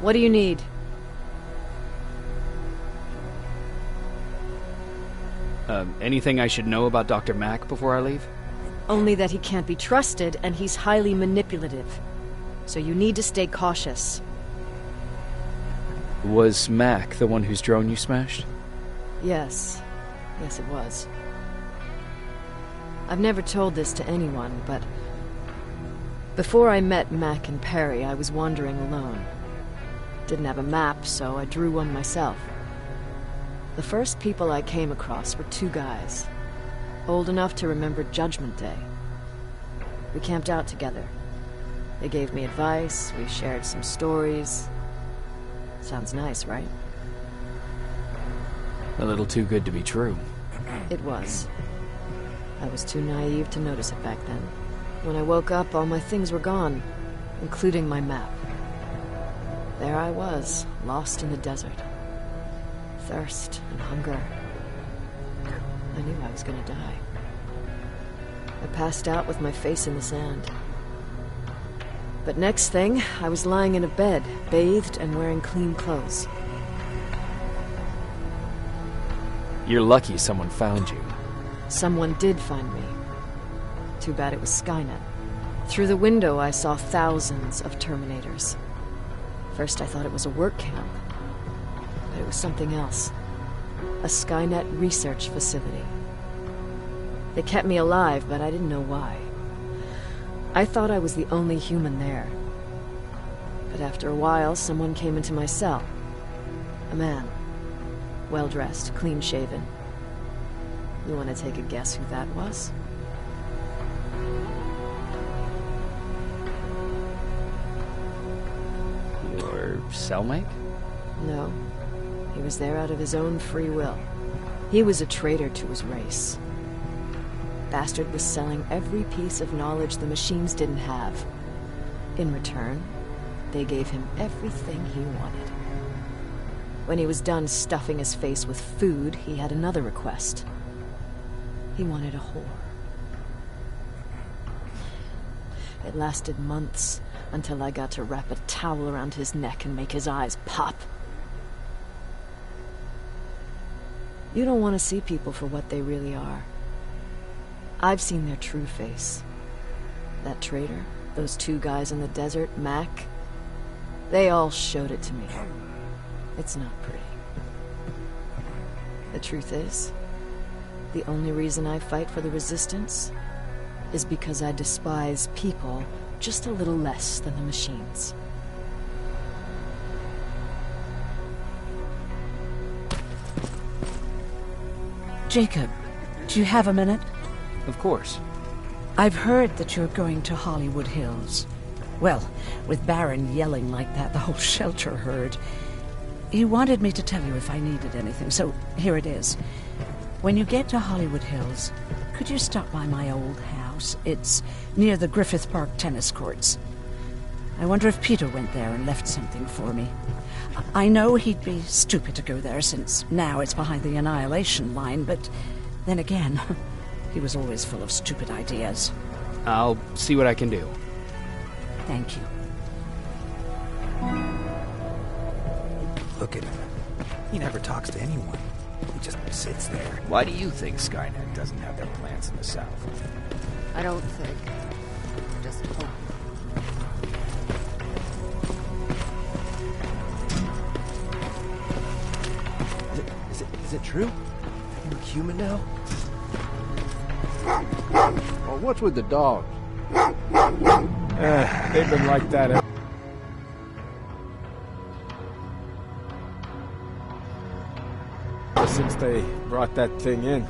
What do you need? Anything I should know about Dr. Mack before I leave? Only that he can't be trusted, and he's highly manipulative. So you need to stay cautious. Was Mack the one whose drone you smashed? Yes. Yes, it was. I've never told this to anyone, but before I met Mac and Perry, I was wandering alone. Didn't have a map, so I drew one myself. The first people I came across were two guys, old enough to remember Judgment Day. We camped out together. They gave me advice, we shared some stories. Sounds nice, right? A little too good to be true. It was. I was too naive to notice it back then. When I woke up, all my things were gone, including my map. There I was, lost in the desert. Thirst and hunger. I knew I was gonna die. I passed out with my face in the sand. But next thing, I was lying in a bed, bathed and wearing clean clothes. You're lucky someone found you. Someone did find me. Too bad it was Skynet. Through the window, I saw thousands of Terminators. First, I thought it was a work camp. But it was something else. A Skynet research facility. They kept me alive, but I didn't know why. I thought I was the only human there. But after a while, someone came into my cell. A man. Well-dressed, clean-shaven. You want to take a guess who that was? Your cellmate? No. He was there out of his own free will. He was a traitor to his race. Bastard was selling every piece of knowledge the machines didn't have. In return, they gave him everything he wanted. When he was done stuffing his face with food, he had another request. He wanted a whore. It lasted months, until I got to wrap a towel around his neck and make his eyes pop. You don't want to see people for what they really are. I've seen their true face. That traitor, those two guys in the desert, Mac, they all showed it to me. It's not pretty. The truth is, the only reason I fight for the Resistance is because I despise people just a little less than the machines. Jacob, do you have a minute? Of course. I've heard that you're going to Hollywood Hills. Well, with Baron yelling like that, the whole shelter heard. He wanted me to tell you if I needed anything, so here it is. When you get to Hollywood Hills, could you stop by my old house? It's near the Griffith Park tennis courts. I wonder if Peter went there and left something for me. I know he'd be stupid to go there, since now it's behind the Annihilation Line, but then again, he was always full of stupid ideas. I'll see what I can do. Thank you. Look at him. He never talks to anyone. He just sits there. Why do you think Skynet doesn't have their plants in the South? I don't think. I just hope. Is it true? You're human now? Well, what's with the dogs? They've been like that ever since they brought that thing in.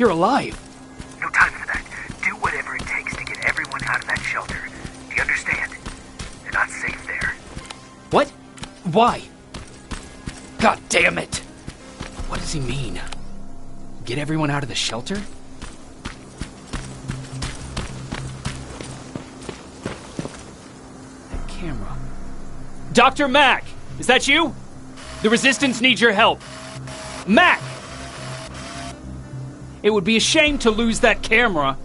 You're alive. No time for that. Do whatever it takes to get everyone out of that shelter. Do you understand? They're not safe there. What? Why? God damn it! What does he mean? Get everyone out of the shelter? That camera. Dr. Mack! Is that you? The Resistance needs your help. Mack! It would be a shame to lose that camera.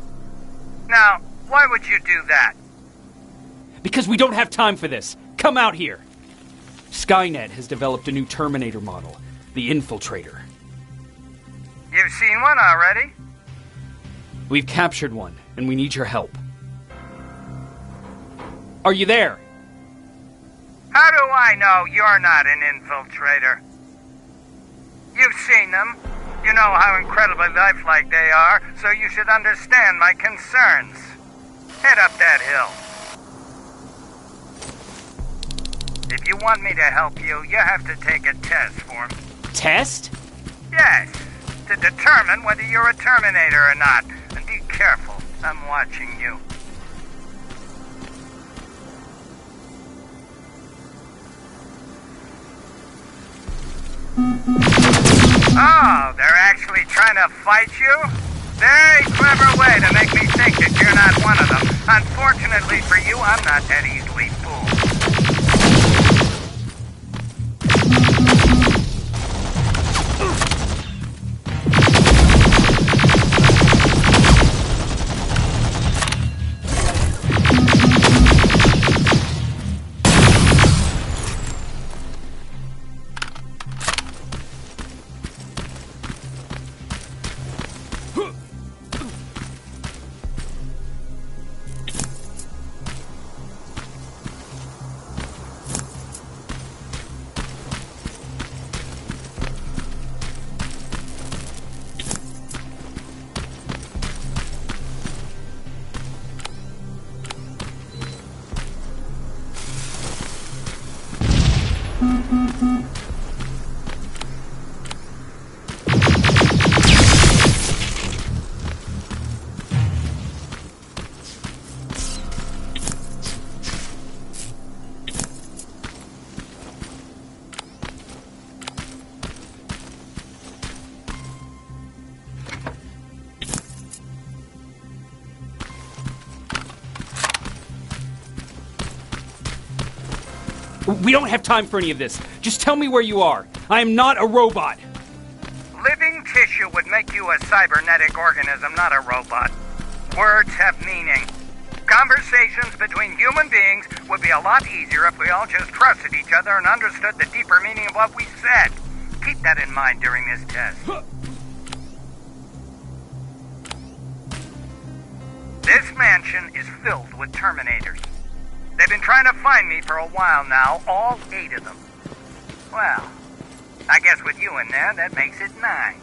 Now, why would you do that? Because we don't have time for this. Come out here. Skynet has developed a new Terminator model, the Infiltrator. You've seen one already? We've captured one, and we need your help. Are you there? How do I know you're not an infiltrator? You've seen them. You know how incredibly lifelike they are, so you should understand my concerns. Head up that hill. If you want me to help you, you have to take a test for me. Test? Yes, to determine whether you're a Terminator or not. And be careful, I'm watching you. Oh, they're actually trying to fight you? Very clever way to make me think that you're not one of them. Unfortunately for you, I'm not that easily fooled. We don't have time for any of this. Just tell me where you are. I am not a robot. Living tissue would make you a cybernetic organism, not a robot. Words have meaning. Conversations between human beings would be a lot easier if we all just trusted each other and understood the deeper meaning of what we said. Keep that in mind during this test. This mansion is filled with Terminators. They've been trying to find me for a while now, all 8 of them. Well, I guess with you in there, that makes it 9.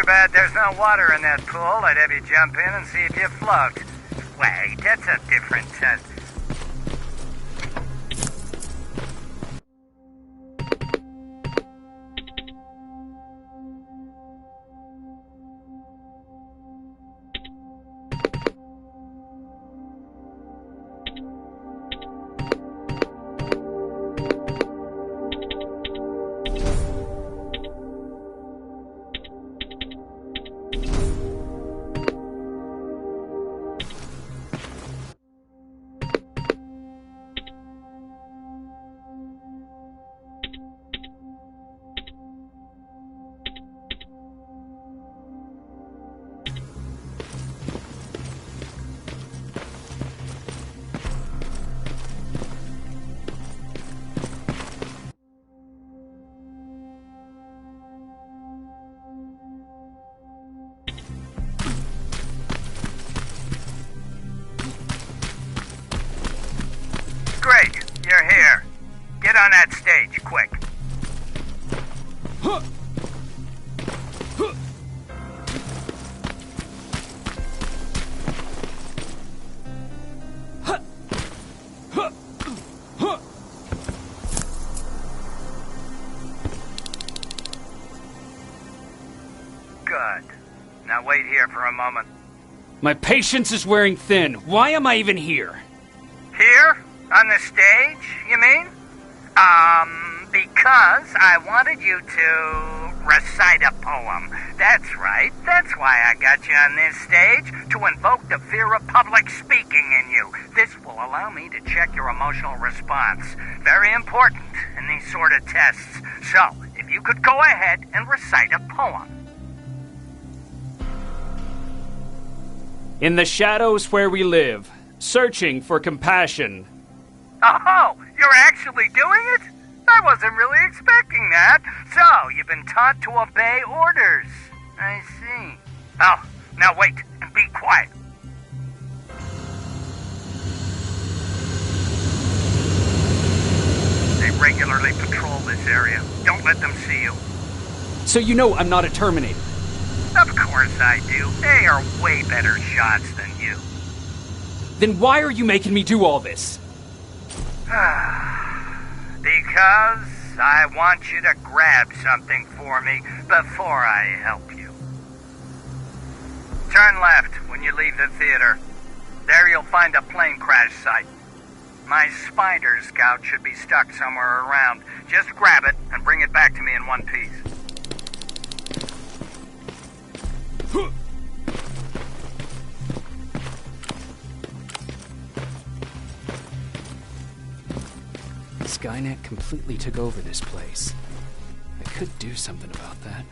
Too bad there's no water in that pool. I'd have you jump in and see if you float. Wait, that's a different test. Great, you're here. Get on that stage, quick. Good. Now wait here for a moment. My patience is wearing thin. Why am I even here? Here? On the stage, you mean? Because I wanted you to recite a poem. That's right. That's why I got you on this stage, to invoke the fear of public speaking in you. This will allow me to check your emotional response. Very important in these sort of tests. So, if you could go ahead and recite a poem. In the shadows where we live, searching for compassion. Oh, you're actually doing it? I wasn't really expecting that. So, you've been taught to obey orders. I see. Oh, now wait and be quiet. They regularly patrol this area. Don't let them see you. So you know I'm not a Terminator. Of course I do. They are way better shots than you. Then why are you making me do all this? Because I want you to grab something for me before I help you. Turn left when you leave the theater. There you'll find a plane crash site. My spider scout should be stuck somewhere around. Just grab it and bring it back to me in one piece. Skynet completely took over this place. I could do something about that.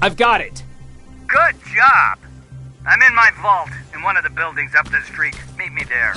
I've got it. Good job. I'm in my vault in one of the buildings up the street. Meet me there.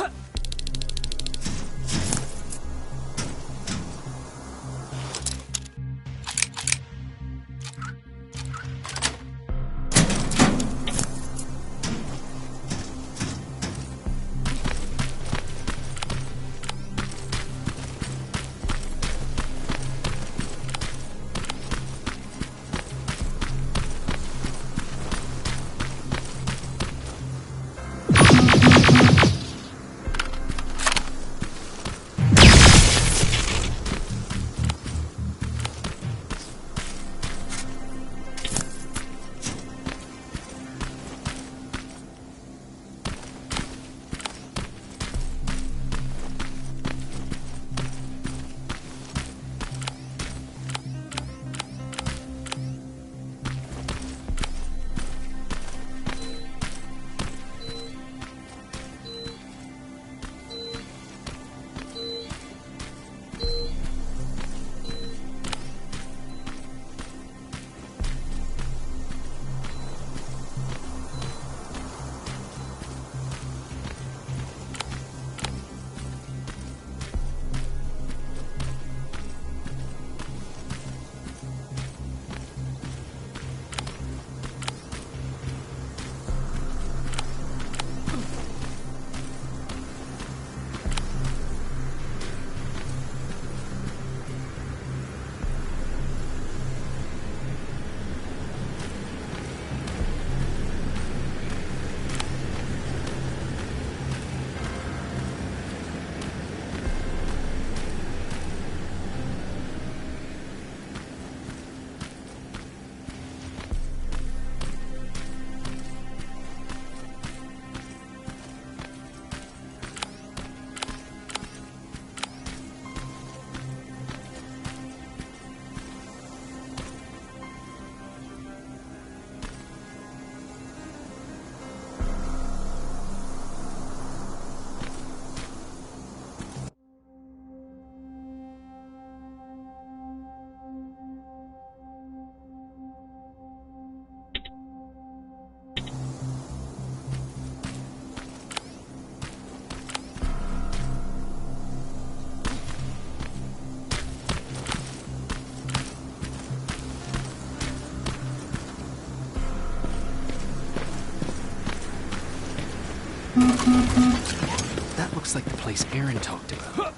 That looks like the place Aaron talked about.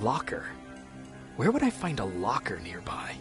locker. Where would I find a locker nearby?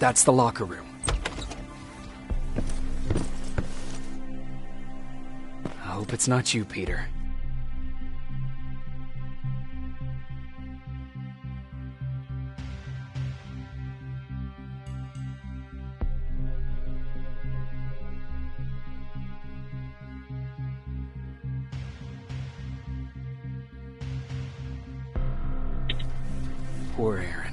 That's the locker room. I hope it's not you, Peter. Poor Aaron.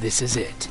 This is it.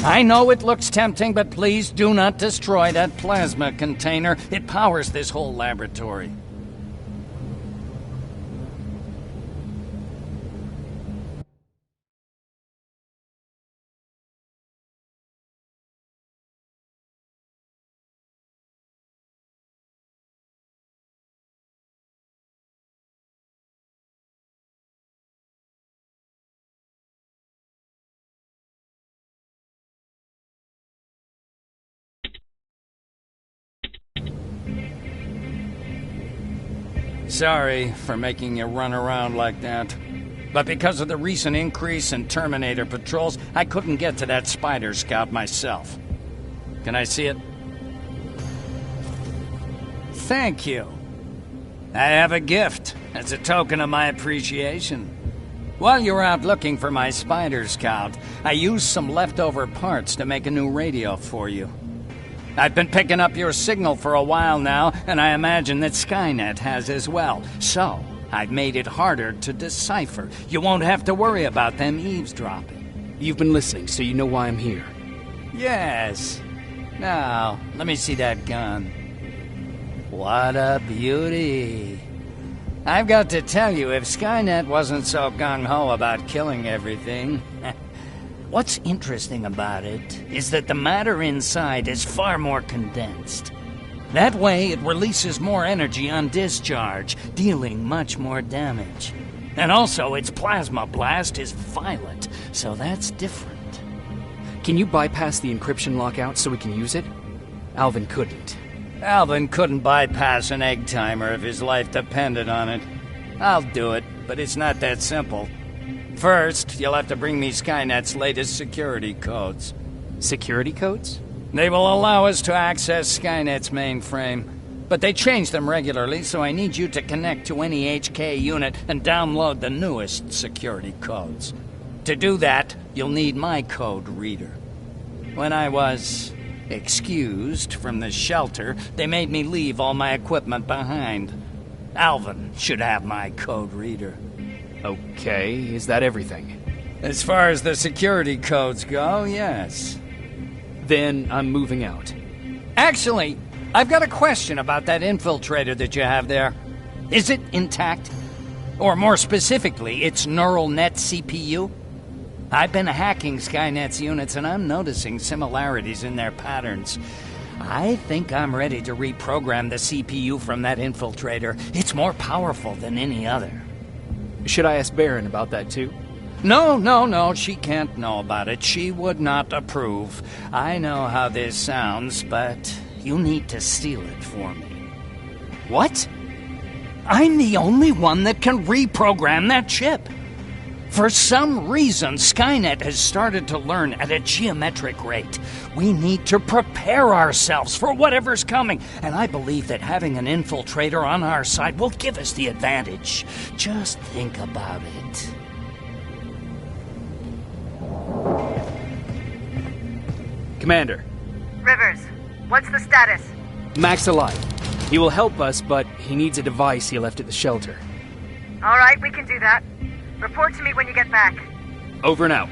I know it looks tempting, but please do not destroy that plasma container. It powers this whole laboratory. Sorry for making you run around like that. But because of the recent increase in Terminator patrols, I couldn't get to that Spider Scout myself. Can I see it? Thank you. I have a gift as a token of my appreciation. While you were out looking for my Spider Scout, I used some leftover parts to make a new radio for you. I've been picking up your signal for a while now, and I imagine that Skynet has as well. So, I've made it harder to decipher. You won't have to worry about them eavesdropping. You've been listening, so you know why I'm here. Yes. Now, let me see that gun. What a beauty. I've got to tell you, if Skynet wasn't so gung-ho about killing everything... What's interesting about it is that the matter inside is far more condensed. That way, it releases more energy on discharge, dealing much more damage. And also, its plasma blast is violent, so that's different. Can you bypass the encryption lockout so we can use it? Alvin couldn't. Alvin couldn't bypass an egg timer if his life depended on it. I'll do it, but it's not that simple. First, you'll have to bring me Skynet's latest security codes. Security codes? They will allow us to access Skynet's mainframe, but they change them regularly, so I need you to connect to any HK unit and download the newest security codes. To do that, you'll need my code reader. When I was excused from the shelter, they made me leave all my equipment behind. Alvin should have my code reader. Okay, is that everything? As far as the security codes go, yes. Then I'm moving out. Actually, I've got a question about that infiltrator that you have there. Is it intact? Or more specifically, its neural net CPU? I've been hacking Skynet's units and I'm noticing similarities in their patterns. I think I'm ready to reprogram the CPU from that infiltrator. It's more powerful than any other. Should I ask Baron about that too? No, she can't know about it. She would not approve. I know how this sounds, but you need to steal it for me. What? I'm the only one that can reprogram that chip. For some reason, Skynet has started to learn at a geometric rate. We need to prepare ourselves for whatever's coming, and I believe that having an infiltrator on our side will give us the advantage. Just think about it. Commander. Rivers, what's the status? Mac's alive. He will help us, but he needs a device he left at the shelter. All right, we can do that. Report to me when you get back. Over and out.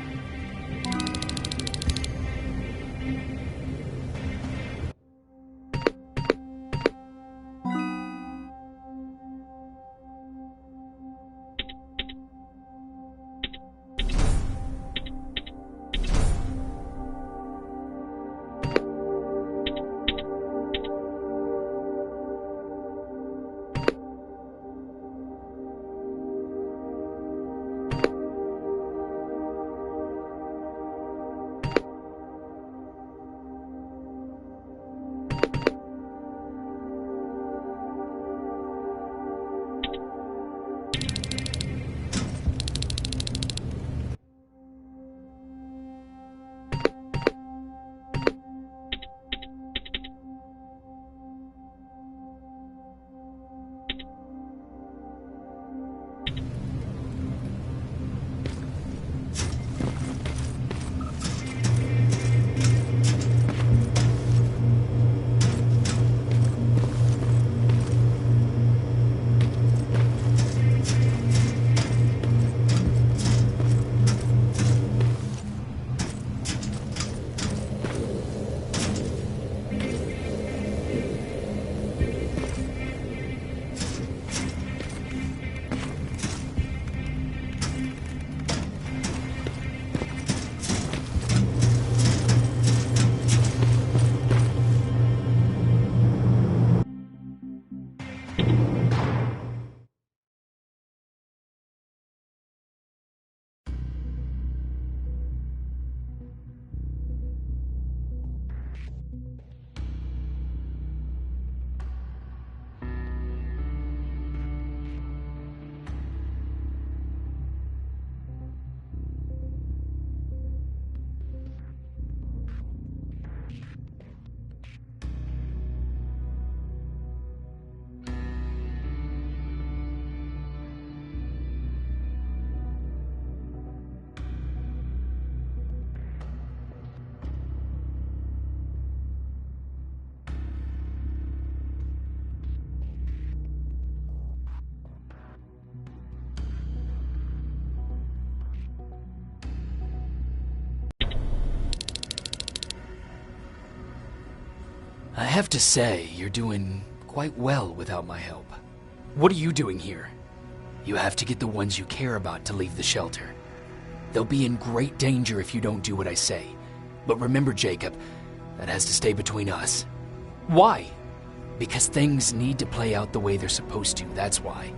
I have to say, you're doing quite well without my help. What are you doing here? You have to get the ones you care about to leave the shelter. They'll be in great danger if you don't do what I say. But remember, Jacob, that has to stay between us. Why? Because things need to play out the way they're supposed to, that's why.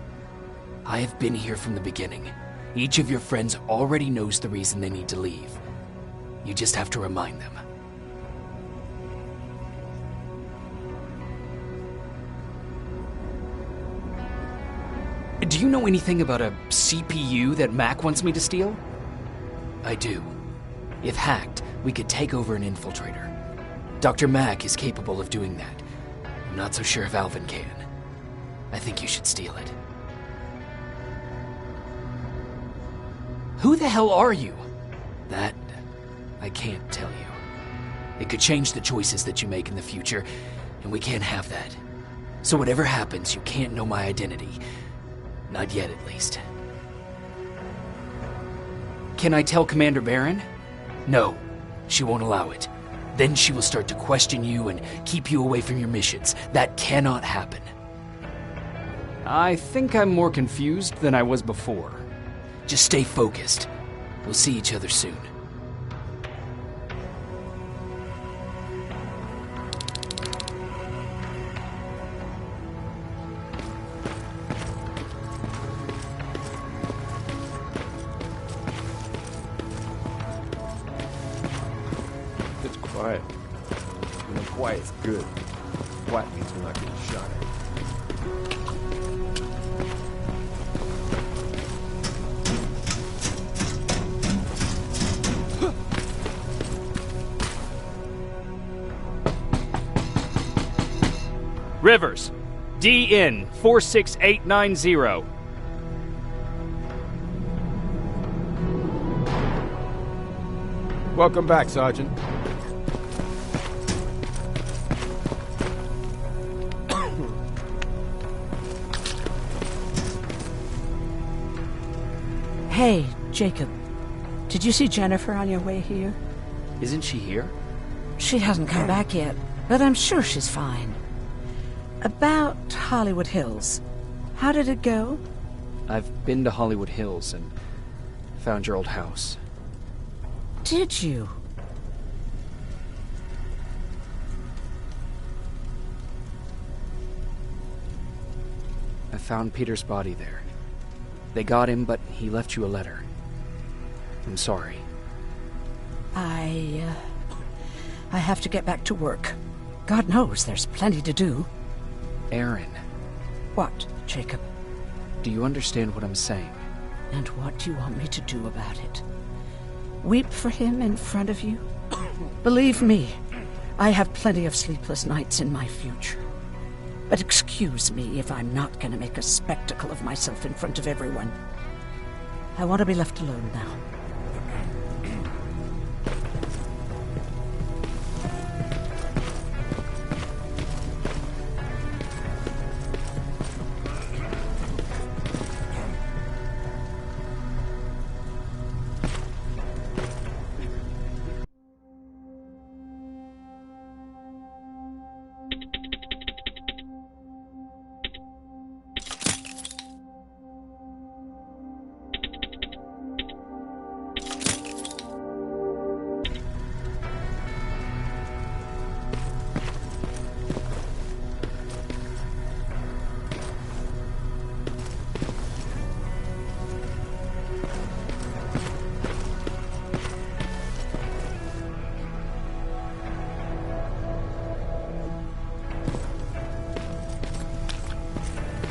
I have been here from the beginning. Each of your friends already knows the reason they need to leave. You just have to remind them. Do you know anything about a CPU that Mac wants me to steal? I do. If hacked, we could take over an infiltrator. Dr. Mac is capable of doing that. I'm not so sure if Alvin can. I think you should steal it. Who the hell are you? That, I can't tell you. It could change the choices that you make in the future, and we can't have that. So whatever happens, you can't know my identity. Not yet, at least. Can I tell Commander Barron? No, she won't allow it. Then she will start to question you and keep you away from your missions. That cannot happen. I think I'm more confused than I was before. Just stay focused. We'll see each other soon. It's quiet. When quiet's good. Quiet means we're not getting shot at. Rivers, DN 46890. Welcome back, Sergeant. Hey, Jacob. Did you see Jennifer on your way here? Isn't she here? She hasn't come back yet, but I'm sure she's fine. About Hollywood Hills. How did it go? I've been to Hollywood Hills and found your old house. Did you? I found Peter's body there. They got him, but he left you a letter. I'm sorry. I have to get back to work. God knows there's plenty to do. Aaron. What, Jacob? Do you understand what I'm saying? And what do you want me to do about it? Weep for him in front of you? Believe me, I have plenty of sleepless nights in my future. But excuse me if I'm not going to make a spectacle of myself in front of everyone. I want to be left alone now.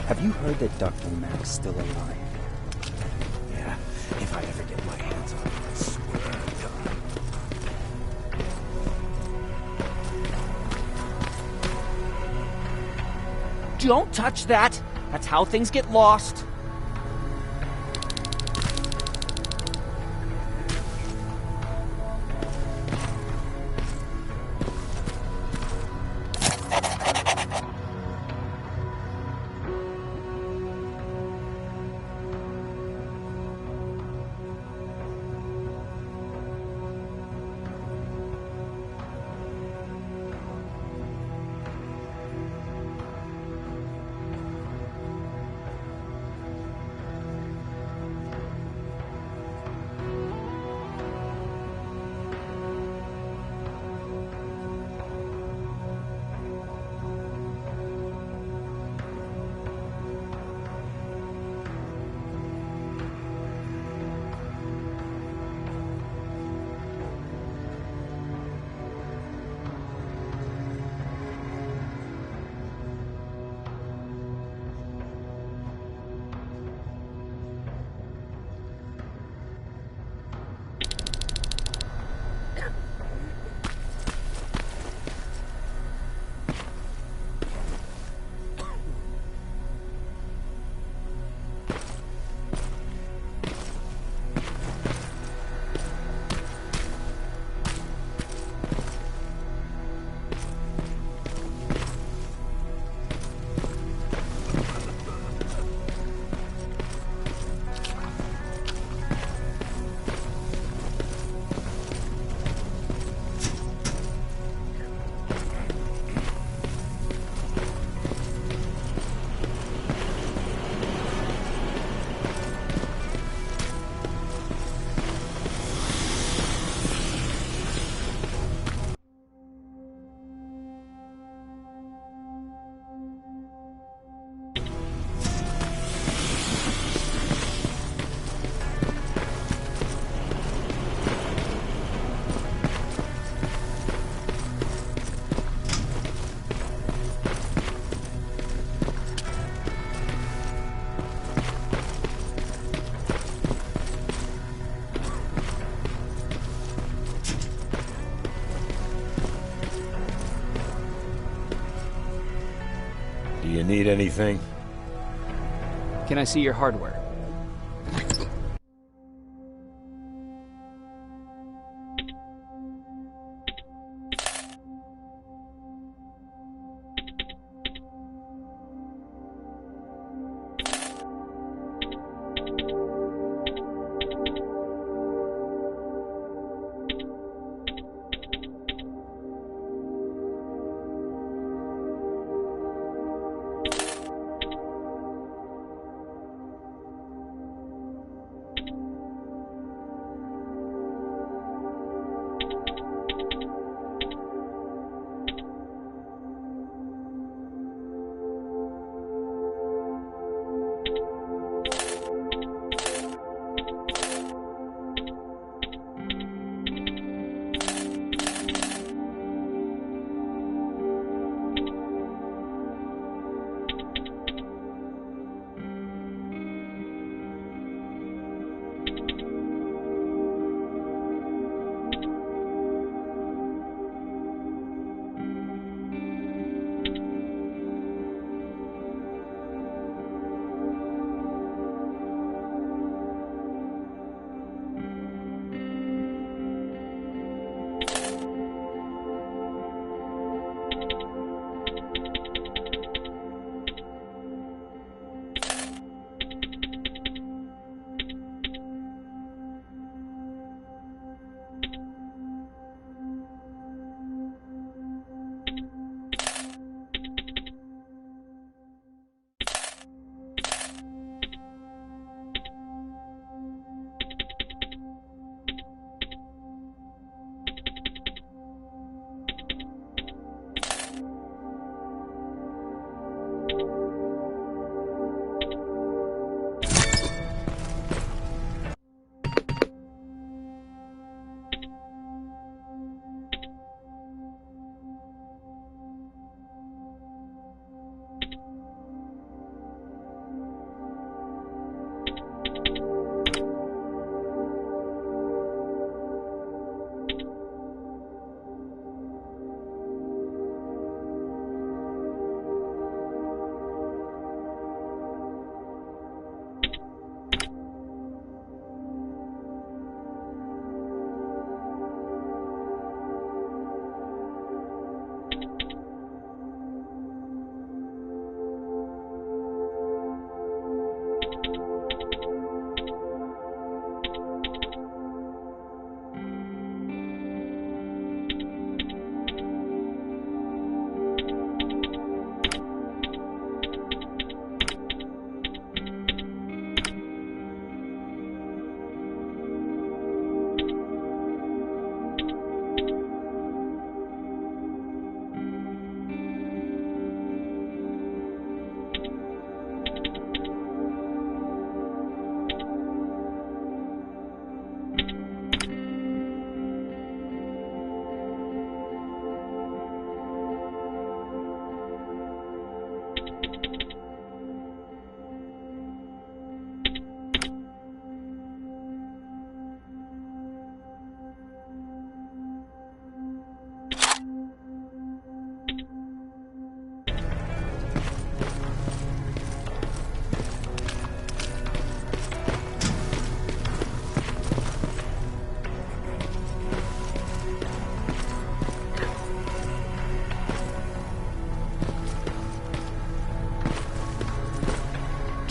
Have you heard that Dr. Mac's still alive? Yeah, if I ever get my hands on him, I swear to God. Don't touch that! That's how things get lost. You need anything? Can I see your hardware?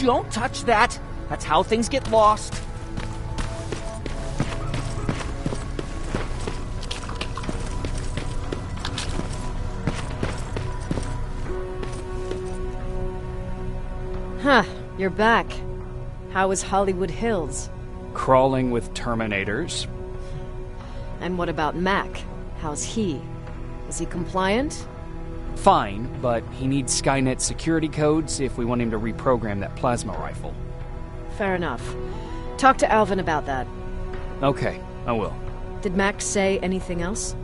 Don't touch that! That's how things get lost. Huh, you're back. How was Hollywood Hills? Crawling with Terminators. And what about Mac? How's he? Is he compliant? Fine, but he needs Skynet security codes if we want him to reprogram that plasma rifle. Fair enough. Talk to Alvin about that. Okay, I will. Did Mac say anything else?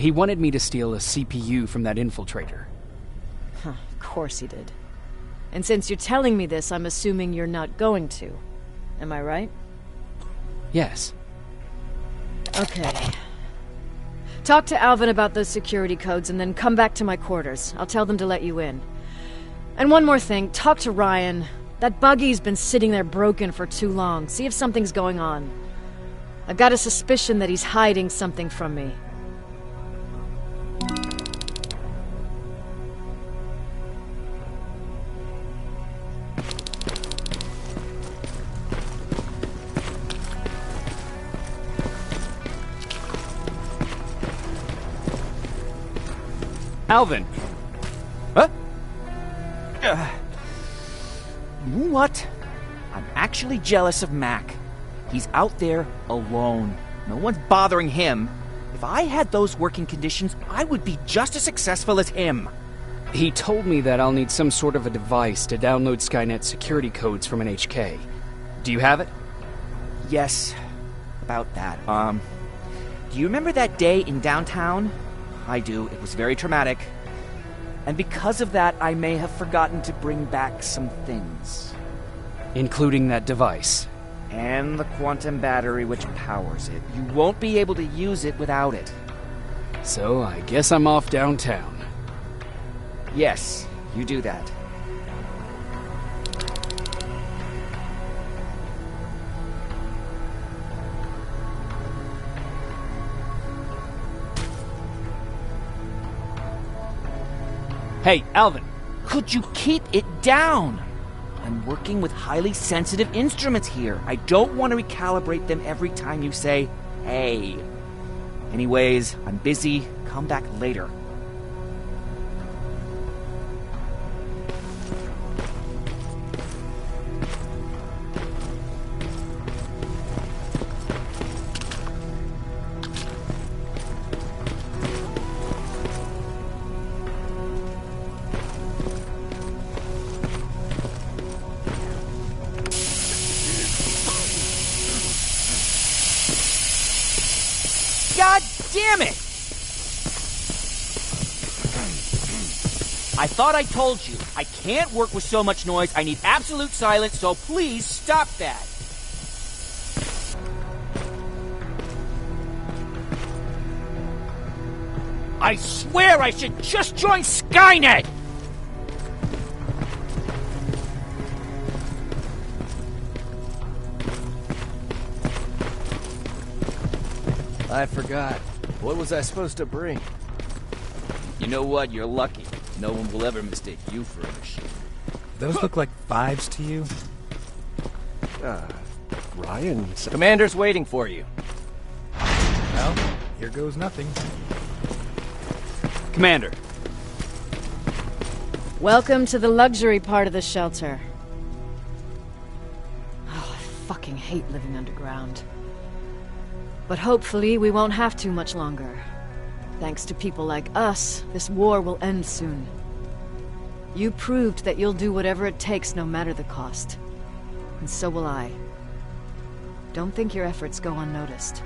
He wanted me to steal a CPU from that infiltrator. Huh, of course he did. And since you're telling me this, I'm assuming you're not going to. Am I right? Yes. Okay. Talk to Alvin about those security codes and then come back to my quarters. I'll tell them to let you in. And one more thing, talk to Ryan. That buggy's been sitting there broken for too long. See if something's going on. I've got a suspicion that he's hiding something from me. Alvin! Huh? You know what? I'm actually jealous of Mac. He's out there alone. No one's bothering him. If I had those working conditions, I would be just as successful as him. He told me that I'll need some sort of a device to download Skynet's security codes from an HK. Do you have it? Yes, about that. Do you remember that day in downtown? I do. It was very traumatic. And because of that, I may have forgotten to bring back some things. Including that device. And the quantum battery which powers it. You won't be able to use it without it. So I guess I'm off downtown. Yes, you do that. Hey, Alvin! Could you keep it down? I'm working with highly sensitive instruments here. I don't want to recalibrate them every time you say, hey. Anyways, I'm busy. Come back later. God damn it! I thought I told you. I can't work with so much noise. I need absolute silence, so please stop that. I swear I should just join Skynet! I forgot. What was I supposed to bring? You know what? You're lucky. No one will ever mistake you for a machine. Those look like 5s to you? Ryan... Commander's waiting for you. Well, here goes nothing. Commander. Welcome to the luxury part of the shelter. Oh, I fucking hate living underground. But hopefully we won't have to much longer. Thanks to people like us, this war will end soon. You proved that you'll do whatever it takes no matter the cost. And so will I. Don't think your efforts go unnoticed.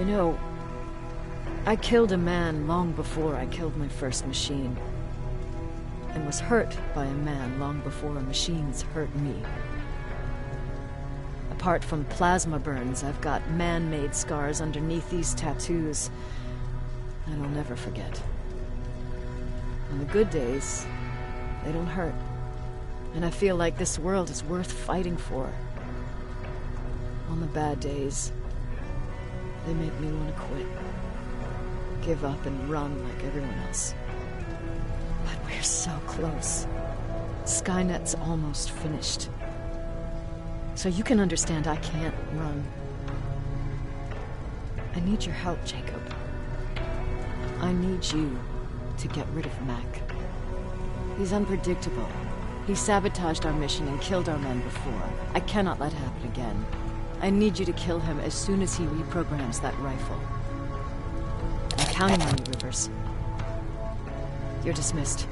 You know, I killed a man long before I killed my first machine. And was hurt by a man long before a machine's hurt me. Apart from plasma burns, I've got man-made scars underneath these tattoos that I'll never forget. On the good days, they don't hurt. And I feel like this world is worth fighting for. On the bad days, they make me want to quit. Give up and run like everyone else. But we're so close. Skynet's almost finished. So you can understand I can't run. I need your help, Jacob. I need you to get rid of Mac. He's unpredictable. He sabotaged our mission and killed our men before. I cannot let it happen again. I need you to kill him as soon as he reprograms that rifle. I'm counting on you, Rivers. You're dismissed.